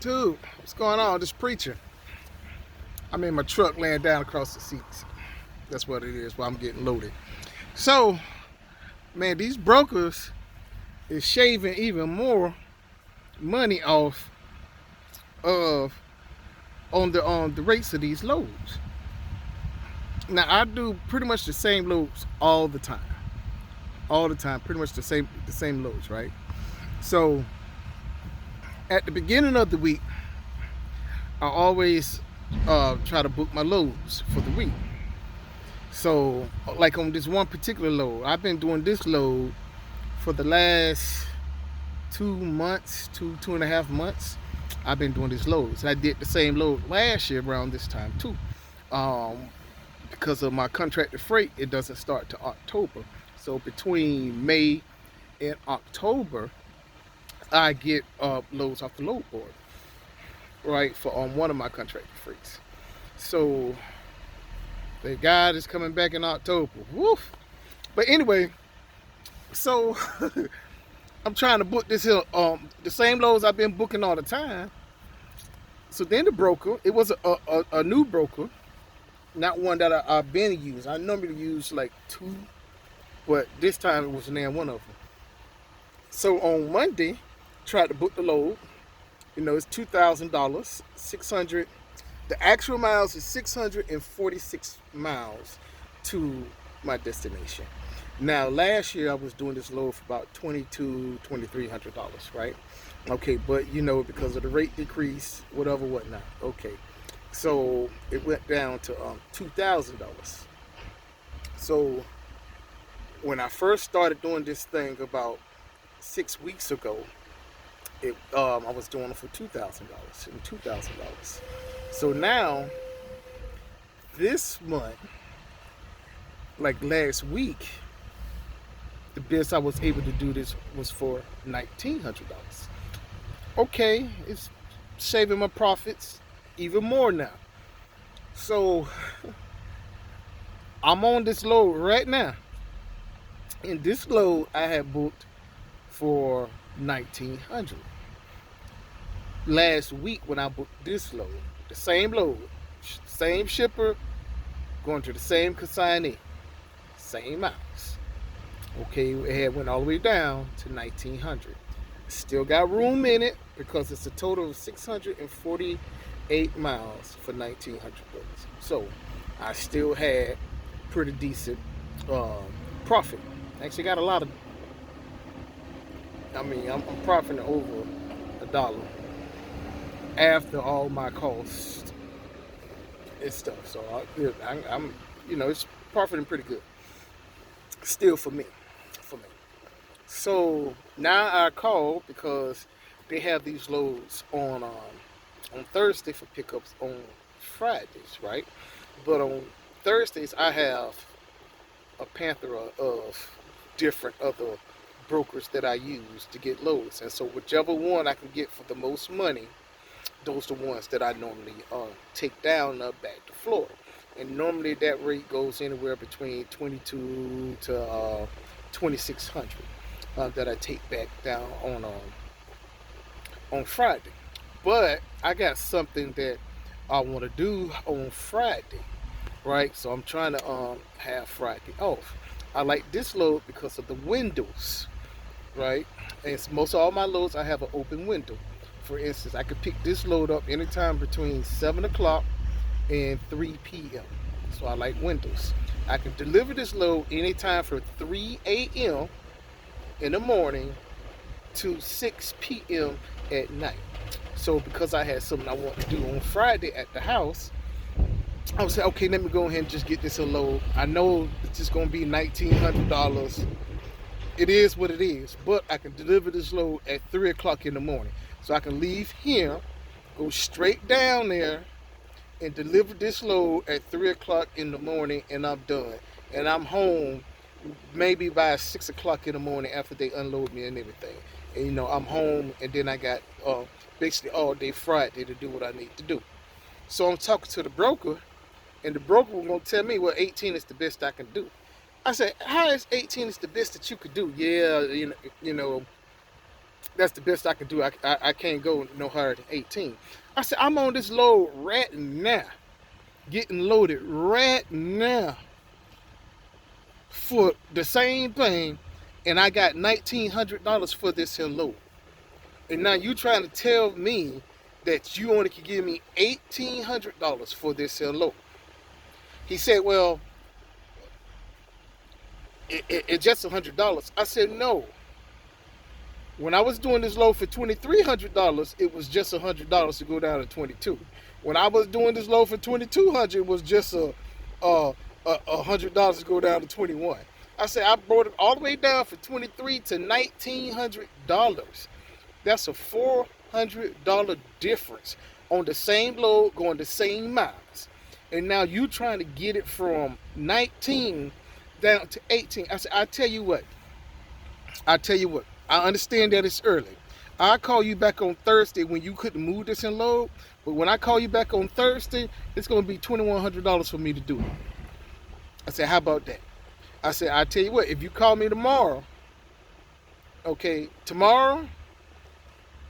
Dude, what's going on? Just preaching. I'm in my truck laying down across the seats. That's what it is while I'm getting loaded. So, man, these brokers is shaving even more money off of on the rates of these loads. Now I do pretty much the same loads all the time. All the time, pretty much the same loads, right? So at the beginning of the week, I always try to book my loads for the week. So, like on this one particular load, I've been doing this load for the last 2 months, two and a half months. I've been doing these loads. I did the same load last year around this time too. Um, because of my contracted freight, it doesn't start to October. So between May and October, I get loads off the load board, right, for on one of my contracted freights. So the guy is coming back in October. Woof. But anyway, so I'm trying to book this here, the same loads I've been booking all the time. So then the broker, it was a new broker, not one that I've been using. I normally use like two, but this time it was named one of them. So on Monday, tried to book the load. It's $2,000, 600. The actual miles is 646 miles to my destination. Now, last year I was doing this load for about $2,300, right? Okay, but because of the rate decrease, whatever, whatnot. Okay, so it went down to $2,000. So when I first started doing this thing about 6 weeks ago, I was doing it for $2,000 and $2,000. So now this month, like last week, the best I was able to do this was for $1,900. Okay, it's saving my profits even more now. So I'm on this load right now. And this load I had booked for 1900 last week when I booked this load, same shipper, going to the same consignee, same miles. Okay, it had went all the way down to 1900. Still got room in it because it's a total of 648 miles for $1,900. So I still had pretty decent um, profit. Actually, got a lot of. I'm profiting over $1 after all my costs and stuff. So I'm, it's profiting pretty good still for me. For me. So now I call because they have these loads on Thursday for pickups on Fridays, right? But on Thursdays I have a plethora of different other brokers that I use to get loads, and so whichever one I can get for the most money, those are the ones that I normally take down back to Florida. And normally that rate goes anywhere between 22 to 2600 that I take back down on Friday. But I got something that I want to do on Friday, right? So I'm trying to have Friday off. I like this load because of the windows, right? And it's most of all my loads I have an open window. For instance, I could pick this load up anytime between 7 o'clock and 3 p.m. So I like windows. I can deliver this load anytime from 3 a.m. in the morning to 6 p.m. at night. So because I had something I want to do on Friday at the house, I would say, okay, let me go ahead and just get this a load. I know it's just going to be $1,900. It is what it is, but I can deliver this load at 3 o'clock in the morning. So I can leave here, go straight down there, and deliver this load at 3 o'clock in the morning, and I'm done. And I'm home maybe by 6 o'clock in the morning after they unload me and everything. And I'm home, and then I got basically all day Friday to do what I need to do. So I'm talking to the broker, and the broker was going to tell me, well, 18 is the best I can do. I said, how is 18 is the best that you could do? Yeah, That's the best I can do. I can't go no higher than 18. I said, I'm on this load right now, getting loaded right now for the same thing, and I got $1,900 for this here load. And now you trying to tell me that you only can give me $1,800 for this here load. He said, well, it's just $100. I said, no. When I was doing this load for $2,300, it was just $100 to go down to 22. When I was doing this load for $2,200, it was just $100 to go down to 21. I said I brought it all the way down from 23 to $1,900. That's a $400 difference on the same load going the same miles. And now you trying to get it from 19 down to 18. I said, I tell you what. I understand that it's early. I'll call you back on Thursday when you couldn't move this in load. But when I call you back on Thursday, it's going to be $2,100 for me to do it. I said, how about that? I said, I tell you what, if you call me tomorrow, okay, tomorrow,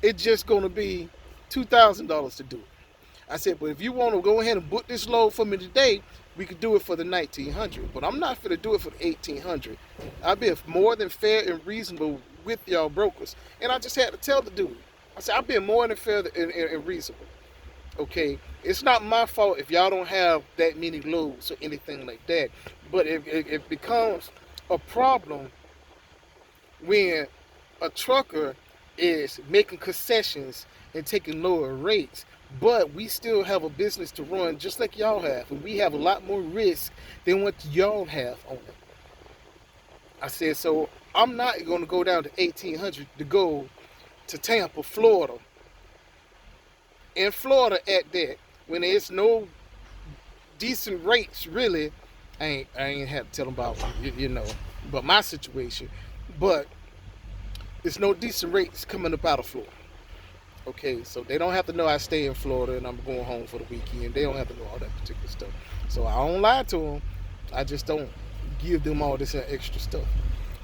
it's just going to be $2,000 to do it. I said, but if you want to go ahead and book this load for me today, we could do it for the $1,900. But I'm not going to do it for the $1,800. I'll be more than fair and reasonable with y'all brokers. And I just had to tell the dude. I said, I've been more than fair and reasonable. Okay, it's not my fault if y'all don't have that many loads or anything like that. But it becomes a problem when a trucker is making concessions and taking lower rates. But we still have a business to run just like y'all have. And we have a lot more risk than what y'all have on it. I said, so I'm not going to go down to 1,800 to go to Tampa, Florida. In Florida at that, when there's no decent rates, really, I ain't have to tell them about, but my situation. But there's no decent rates coming up out of Florida. Okay, so they don't have to know I stay in Florida and I'm going home for the weekend. They don't have to know all that particular stuff. So I don't lie to them. I just don't give them all this extra stuff.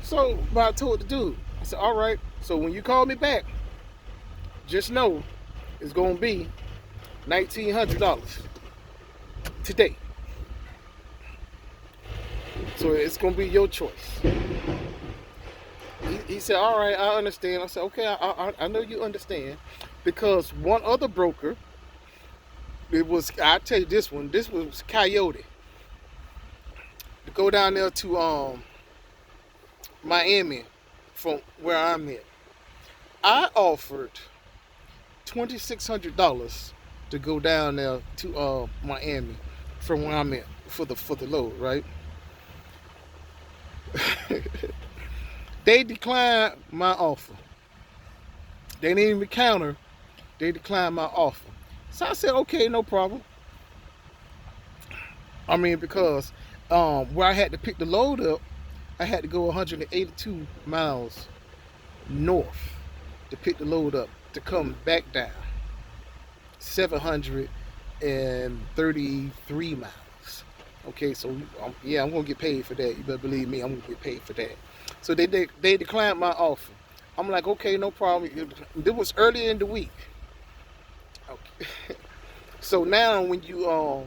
So, but I told the dude, I said, all right, so when you call me back, just know it's going to be $1,900 today. So it's going to be your choice. He said, all right, I understand. I said, okay, I know you understand. Because one other broker, I'll tell you this was Coyote. To go down there to Miami from where I'm at. I offered $2,600 to go down there to Miami from where I'm at for the load, right? They declined my offer. They didn't even counter. They declined my offer. So I said, okay, no problem. I mean, because where I had to pick the load up, I had to go 182 miles north to pick the load up to come back down 733 miles. Okay, so I'm going to get paid for that. You better believe me, I'm going to get paid for that. So they declined my offer. I'm like, okay, no problem. It was early in the week. Okay. So now when you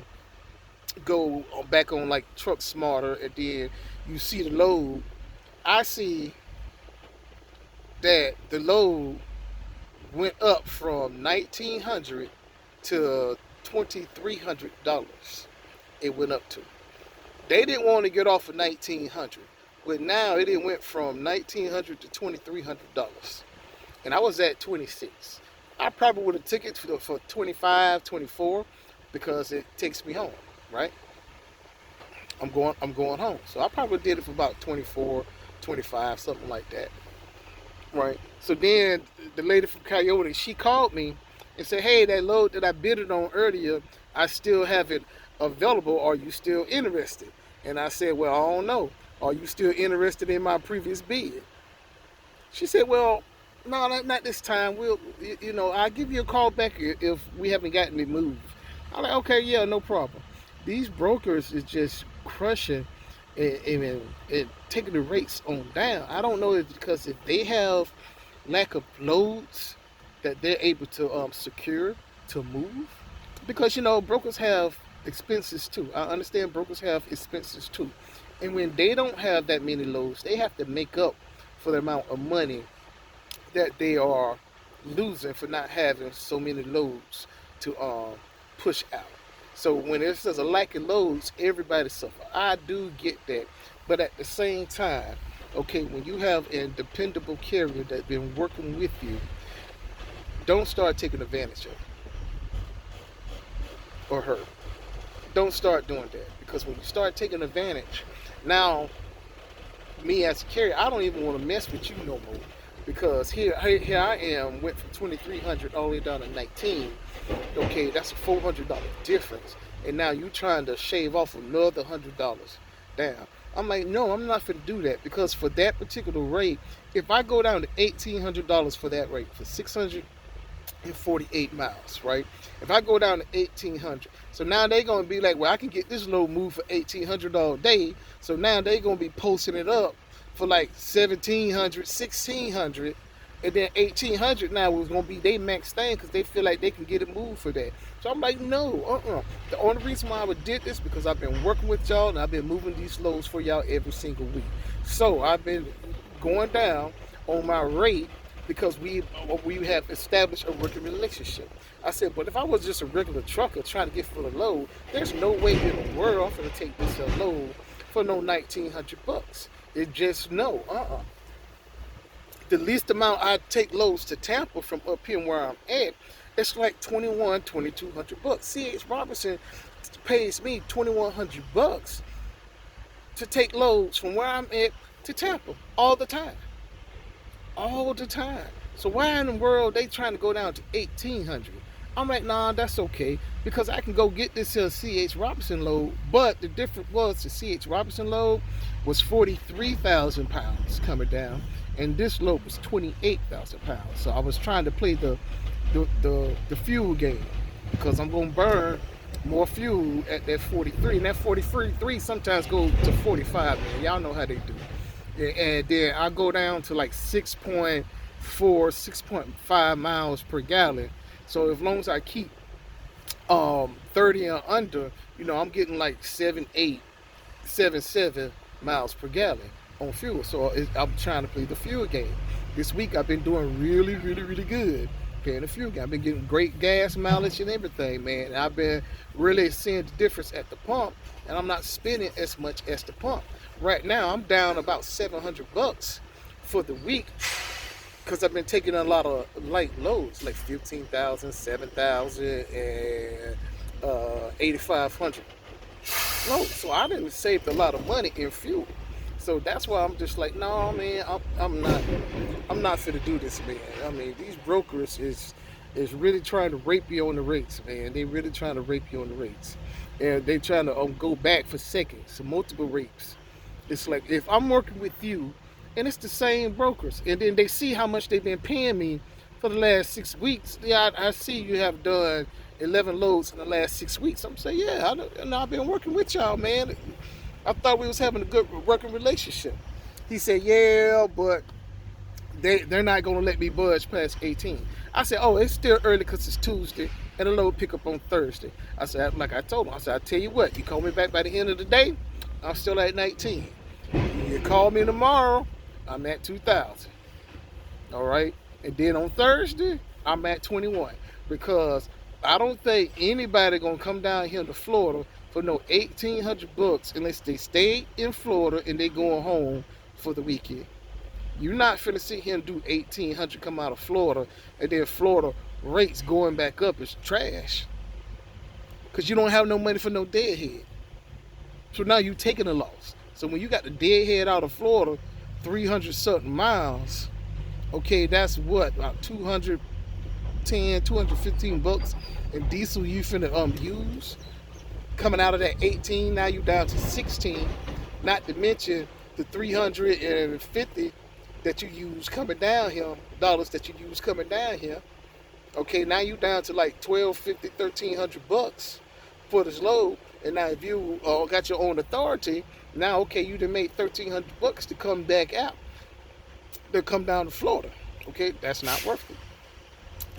go back on like Truck Smarter and then you see the load, I see that the load went up from $1,900 to $2,300. It went up to. They didn't want to get off of $1,900. But now it went from $1,900 to $2,300. And I was at 26. I probably would have took it for 25, 24 because it takes me home, right? I'm going home. So I probably did it for about 24, 25, something like that. Right? So then the lady from Coyote, she called me and said, hey, that load that I bid it on earlier, I still have it available. Are you still interested? And I said, well, I don't know. Are you still interested in my previous bid? She said, well, no, not this time. I'll give you a call back if we haven't gotten it moved. I'm like, okay, yeah, no problem. These brokers is just crushing and taking the rates on down. I don't know if because if they have lack of loads that they're able to secure to move, because brokers have expenses too. I understand brokers have expenses too, and when they don't have that many loads, they have to make up for the amount of money that they are losing for not having so many loads to push out. So when there's a lack of loads, everybody suffer. I do get that, but at the same time, okay, when you have a dependable carrier that's been working with you, don't start taking advantage of or her. Don't start doing that, because when you start taking advantage, now me as a carrier, I don't even want to mess with you no more, because here I am, went from 2,300 all the way down to 19. Okay, that's a $400 difference, and now you trying to shave off another $100 down. I'm like, no, I'm not going to do that, because for that particular rate, if I go down to $1,800 for that rate, for 648 miles, right? If I go down to 1,800, so now they're gonna be like, well, I can get this load moved for 1,800 all day. So now they're gonna be posting it up for like 1,700, 1,600, and then 1,800 now was gonna be their max thing, because they feel like they can get it moved for that. So I'm like, no. The only reason why I did this, because I've been working with y'all and I've been moving these loads for y'all every single week. So I've been going down on my rate, because we have established a working relationship. I said, but if I was just a regular trucker trying to get full of load, there's no way in the world I'm going to take this load for no $1,900. It just no. The least amount I take loads to Tampa from up here where I'm at, it's like $2,200. C.H. Robinson pays me $2,100 to take loads from where I'm at to Tampa all the time. All the time. So why in the world they trying to go down to 1,800? I'm like, nah, that's okay, because I can go get this C.H. Robinson load. But the difference was the C.H. Robinson load was 43,000 pounds coming down, and this load was 28,000 pounds. So I was trying to play the fuel game, because I'm gonna burn more fuel at that 43, and that 43 sometimes goes to 45. Man, y'all know how they do. And then I go down to like 6.4, 6.5 miles per gallon. So as long as I keep 30 and under, I'm getting like 7.8, 7.7 miles per gallon on fuel. So I'm trying to play the fuel game. This week I've been doing really, really, really good playing the fuel game. I've been getting great gas mileage and everything, man. And I've been really seeing the difference at the pump, and I'm not spending as much as the pump. Right now I'm down about $700 for the week, because I've been taking a lot of light loads, like 15,000, 7,000, and 8,500 loads. So I didn't save a lot of money in fuel. So that's why I'm just like, no, man, I'm not finna do this, man. I mean, these brokers is really trying to rape you on the rates, man. They really trying to rape you on the rates, and they trying to go back for seconds, so multiple rapes. It's like, if I'm working with you, and it's the same brokers, and then they see how much they've been paying me for the last 6 weeks. Yeah, I see you have done 11 loads in the last 6 weeks. I'm saying, yeah, I've been working with y'all, man. I thought we was having a good working relationship. He said, yeah, but they're not going to let me budge past 18. I said, oh, it's still early because it's Tuesday, and the load pick up on Thursday. I said, like I told him, I said, I tell you what, you call me back by the end of the day, I'm still at 19. You call me tomorrow, I'm at 2,000. All right? And then on Thursday, I'm at 21. Because I don't think anybody going to come down here to Florida for no $1,800 unless they stay in Florida and they going home for the weekend. You're not finna sit here and do 1,800 come out of Florida, and then Florida rates going back up is trash. Because you don't have no money for no deadhead. So now you taking a loss. So when you got the deadhead out of Florida, 300 something miles, okay, that's what, about 210, 215 bucks in diesel you finna use. Coming out of that 18, now you down to 16. Not to mention the 350 that you use coming down here, dollars that you use coming down here. Okay, now you down to like 1,250, 1,300 bucks for this load. And now if you got your own authority, now okay, you done made 1,300 bucks to come back out, to come down to Florida. Okay, that's not worth it.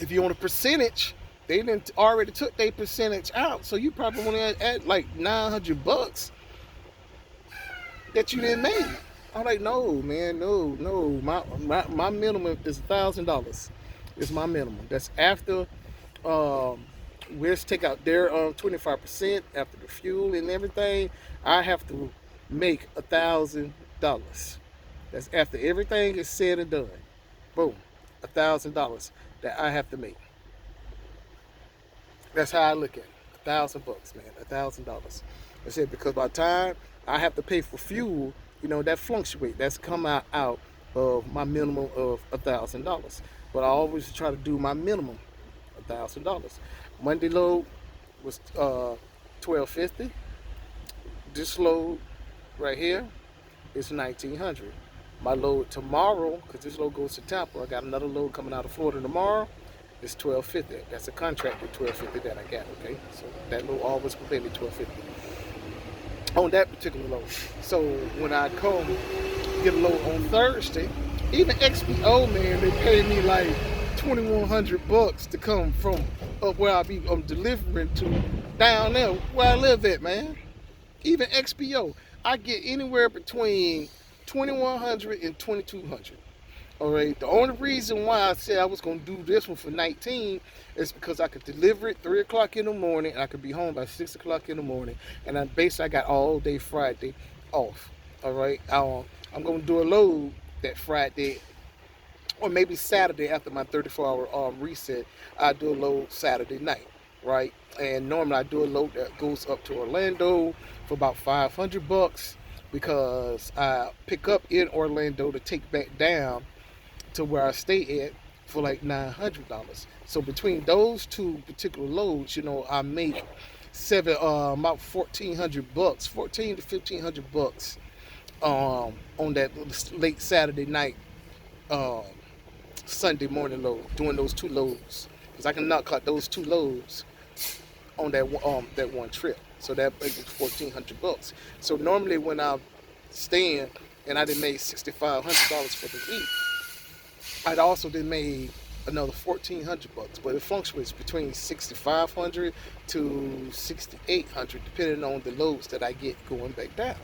If you want a percentage, they didn't already took their percentage out, so you probably want to add like $900 that you didn't make. I'm like, no, man, no. My minimum is $1,000. It's my minimum. That's after we'll take out their 25% after the fuel and everything. I have to make $1,000. That's after everything is said and done. Boom, $1,000 that I have to make. That's how I look at it. $1,000, man. $1,000. I said because by the time I have to pay for fuel, that fluctuate. That's come out of my minimum of $1,000. But I always try to do my minimum, $1,000. Monday load was $1,250. This load right here is $1,900. My load tomorrow, because this load goes to Tampa, I got another load coming out of Florida tomorrow. It's $1,250. That's a contracted $1,250 that I got. Okay, so that load always will pay me $1,250 on that particular load. So when I come get a load on Thursday, even XPO, man, they pay me like $2,100 to come from up where I'm delivering to down there where I live at, man. Even XPO, I get anywhere between $2,100 and $2,200. All right. The only reason why I said I was gonna do this one for 19 is because I could deliver it 3 o'clock in the morning, and I could be home by 6 o'clock in the morning, and I basically I got all day Friday off. All right. I'm gonna do a load that Friday or maybe Saturday after my 34-hour reset. I do a load Saturday night, right? And normally I do a load that goes up to Orlando for about $500 because I pick up in Orlando to take back down to where I stay at for like $900. So between those two particular loads, I make about $1,400, 14 to $1,500 on that late Saturday night, Sunday morning load, doing those two loads, because I can knock out those two loads on that one trip. So that makes $1,400. So normally when I'm staying and I done made $6,500 for the week, I'd also then made another $1,400, but it fluctuates between $6,500 to $6,800 depending on the loads that I get going back down.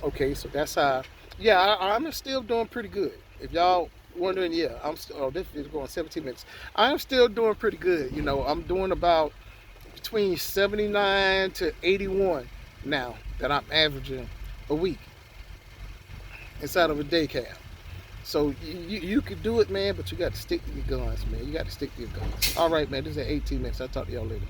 Okay, so that's how. Yeah, I'm still doing pretty good. If y'all wondering, yeah, I'm still. Oh, this is going 17 minutes. I'm still doing pretty good. I'm doing about between 79 to 81 now that I'm averaging a week inside of a day cab. So you could do it, man, but you got to stick to your guns, man. You got to stick to your guns. All right, man, this is at 18 minutes. I'll talk to y'all later.